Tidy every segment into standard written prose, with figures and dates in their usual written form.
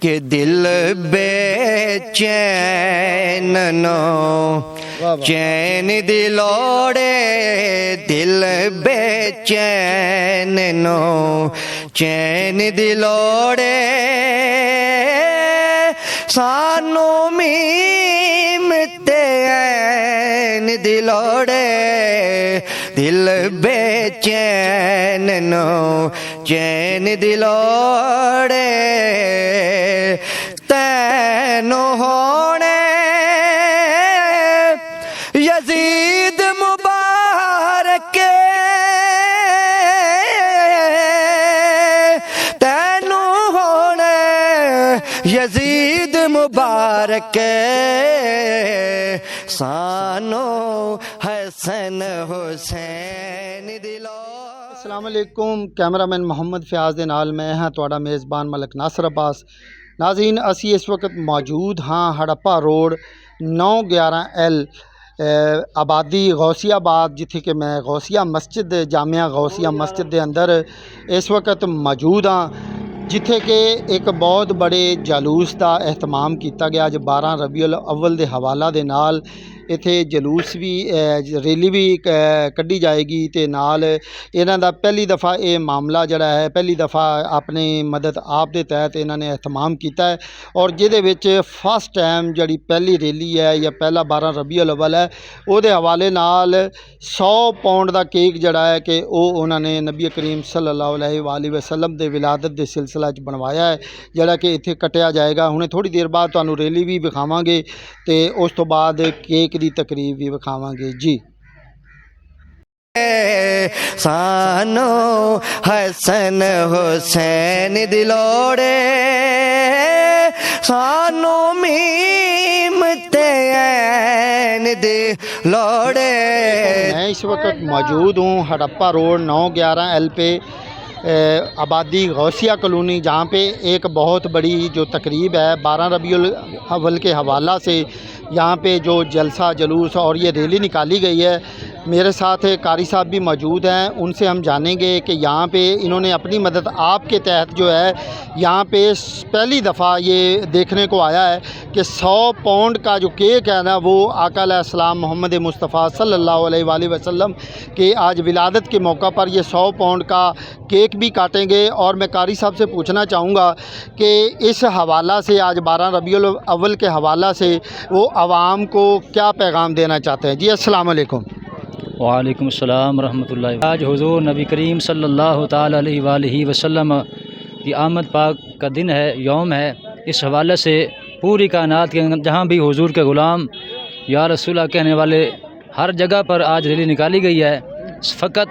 کہ دل بے چین نو چین دلوڑے دل بے چین نو چین دلوڑے سانو میم تے عین دلوڑے دل بے چین نو چین دلوڑے تینو ہونے یزید مبارک تینو ہونے یزید مبارک سانو حسن حسین دلو۔ السلام علیکم، کیمرامین محمد فیاض دے نال میں ہاں تواڈا میزبان ملک ناصر عباس۔ ناظرین اسی اس وقت موجود ہاں ہڑپا روڈ 911L آبادی غوثیہ آباد، جتھے کہ میں غوثیہ مسجد جامعہ غوثیہ مسجد دے اندر اس وقت موجود ہاں، جتھے کہ ایک بہت بڑے جلوس دا اہتمام کیتا گیا۔ جو 12 ربیع الاول دے حوالہ دے نال ایتھے جلوس بھی ریلی بھی کڈی جائے گی، تے نال انہاں دا پہلی دفعہ یہ معاملہ جڑا ہے پہلی دفعہ اپنی مدد آپ دے تحت انہاں نے اہتمام کیتا ہے، اور جہدے وچ فرسٹ ٹائم جڑی پہلی ریلی ہے یا پہلا 12 ربیع الاول ہے او دے حوالے نال 100 پاؤنڈ دا کیک جڑا ہے کہ او انہاں نے نبی کریم صلی اللہ علیہ وآلہ وسلم دے ولادت دے سلسلہ چ بنوایا ہے، جڑا کہ ایتھے کٹیا جائے گا۔ ہنے تھوڑی دیر بعد تانوں ریلی بھی وکھاواں گے تے اس تو بعد کیک دی تقریب بھی وکھاواں گے جی۔ سانو حسن حسین دلوڑے سانو میم تے عین دلوڑے۔ میں اس وقت موجود ہوں ہڑپا روڈ 911L پہ آبادی غوثیہ کالونی، جہاں پہ ایک بہت بڑی جو تقریب ہے 12 ربیع الاول کے حوالہ سے یہاں پہ جو جلسہ جلوس اور یہ ریلی نکالی گئی ہے۔ میرے ساتھ قاری صاحب بھی موجود ہیں، ان سے ہم جانیں گے کہ یہاں پہ انہوں نے اپنی مدد آپ کے تحت جو ہے یہاں پہ پہلی دفعہ یہ دیکھنے کو آیا ہے کہ 100 پاؤنڈ کا جو کیک ہے نا وہ آقا علیہ السلام محمد مصطفیٰ صلی اللہ علیہ وآلہ وسلم کے آج ولادت کے موقع پر یہ 100 پاؤنڈ کا کیک بھی کاٹیں گے۔ اور میں قاری صاحب سے پوچھنا چاہوں گا کہ اس حوالہ سے آج 12 ربیع الاول کے حوالہ سے وہ عوام کو کیا پیغام دینا چاہتے ہیں۔ جی السلام علیکم۔ وعلیکم السلام ورحمۃ اللہ۔ آج حضور نبی کریم صلی اللہ تعالی علیہ وآلہ وسلم کی آمد پاک کا دن ہے، یوم ہے۔ اس حوالے سے پوری کائنات کے جہاں بھی حضور کے غلام یا رسول اللہ کہنے والے ہر جگہ پر آج ریلی نکالی گئی ہے، فقط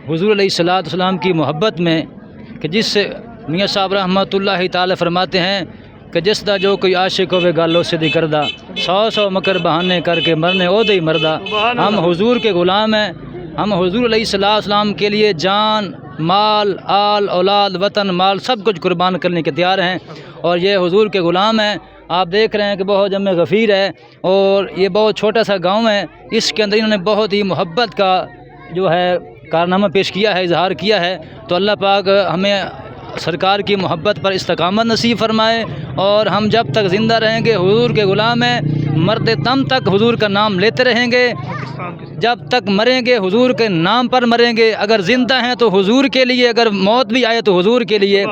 حضور علیہ السلام کی محبت میں، کہ جس سے میاں صاحب رحمۃ اللہ تعالی فرماتے ہیں کہ جس دا جو کوئی عاشق ہوئے گالو سے دی کردہ 100 مکر بہانے کر کے مرنے او دے مردہ۔ ہم حضور کے غلام ہیں، ہم حضور علیہ السلام کے لیے جان، مال، آل، اولاد، وطن، مال سب کچھ قربان کرنے کے تیار ہیں، اور یہ حضور کے غلام ہیں۔ آپ دیکھ رہے ہیں کہ بہت جمع غفیر ہے، اور یہ بہت چھوٹا سا گاؤں ہے، اس کے اندر انہوں نے بہت ہی محبت کا جو ہے کارنامہ پیش کیا ہے، اظہار کیا ہے۔ تو اللہ پاک ہمیں سرکار کی محبت پر استقامت نصیب فرمائے، اور ہم جب تک زندہ رہیں گے حضور کے غلام ہیں، مرتے دم تک حضور کا نام لیتے رہیں گے، جب تک مریں گے حضور کے نام پر مریں گے۔ اگر زندہ ہیں تو حضور کے لیے، اگر موت بھی آئے تو حضور کے لیے۔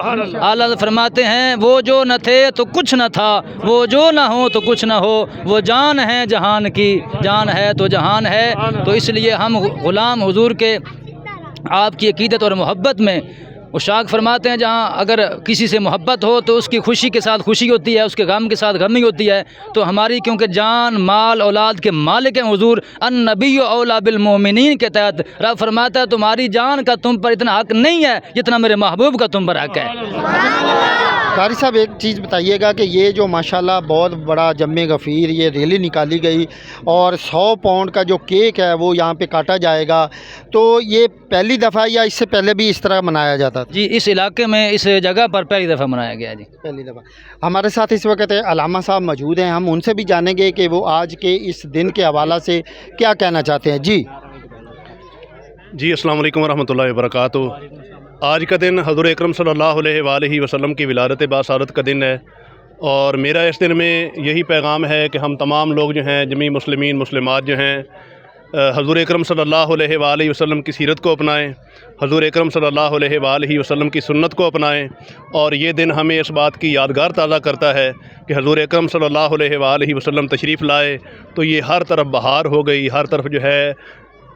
اعلیٰ فرماتے ہیں وہ جو نہ تھے تو کچھ نہ تھا، وہ جو نہ ہو تو کچھ نہ ہو، وہ جان ہے جہان کی، جان ہے تو جہان ہے۔ تو اس لیے ہم غلام حضور کے آپ کی عقیدت اور محبت میں اشاق فرماتے ہیں جہاں اگر کسی سے محبت ہو تو اس کی خوشی کے ساتھ خوشی ہوتی ہے، اس کے غم کے ساتھ غم ہی ہوتی ہے۔ تو ہماری کیونکہ جان، مال، اولاد کے مالک ہیں حضور، النبی اولیٰ بالمؤمنین کے تحت رب فرماتا ہے تمہاری جان کا تم پر اتنا حق نہیں ہے جتنا میرے محبوب کا تم پر حق ہے۔ قاری صاحب ایک چیز بتائیے گا کہ یہ جو ماشاءاللہ بہت بڑا جمع غفیر یہ ریلی نکالی گئی اور 100 پاؤنڈ کا جو کیک ہے وہ یہاں پہ کاٹا جائے گا، تو یہ پہلی دفعہ یا اس سے پہلے بھی اس طرح منایا جاتا تھا؟ جی اس علاقے میں اس جگہ پر پہلی دفعہ منایا گیا جی، پہلی دفعہ۔ ہمارے ساتھ اس وقت علامہ صاحب موجود ہیں، ہم ان سے بھی جانیں گے کہ وہ آج کے اس دن کے حوالہ سے کیا کہنا چاہتے ہیں۔ جی السلام علیکم ورحمۃ اللہ وبرکاتہ۔ آج کا دن حضور اکرم صلی اللہ علیہ وآلہ وسلم کی ولادت باسعادت کا دن ہے، اور میرا اس دن میں یہی پیغام ہے کہ ہم تمام لوگ جو ہیں، جمیع مسلمین مسلمات جو ہیں، حضور اکرم صلی اللہ علیہ وآلہ وسلم کی سیرت کو اپنائیں، حضور اکرم صلی اللہ علیہ وآلہ وسلم کی سنت کو اپنائیں، اور یہ دن ہمیں اس بات کی یادگار تازہ کرتا ہے کہ حضور اکرم صلی اللہ علیہ وآلہ وسلم تشریف لائے تو یہ ہر طرف بہار ہو گئی، ہر طرف جو ہے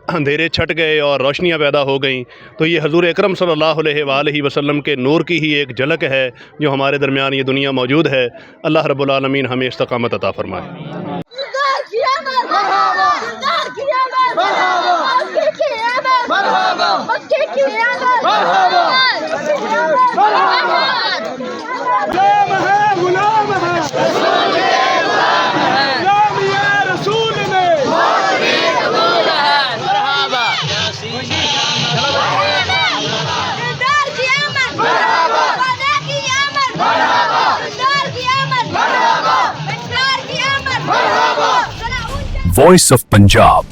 اندھیرے چھٹ گئے اور روشنیاں پیدا ہو گئیں۔ تو یہ حضور اکرم صلی اللہ علیہ وآلہ وسلم کے نور کی ہی ایک جھلک ہے جو ہمارے درمیان یہ دنیا موجود ہے۔ اللہ رب العالمین ہمیں استقامت عطا فرمائے۔ Voice of Punjab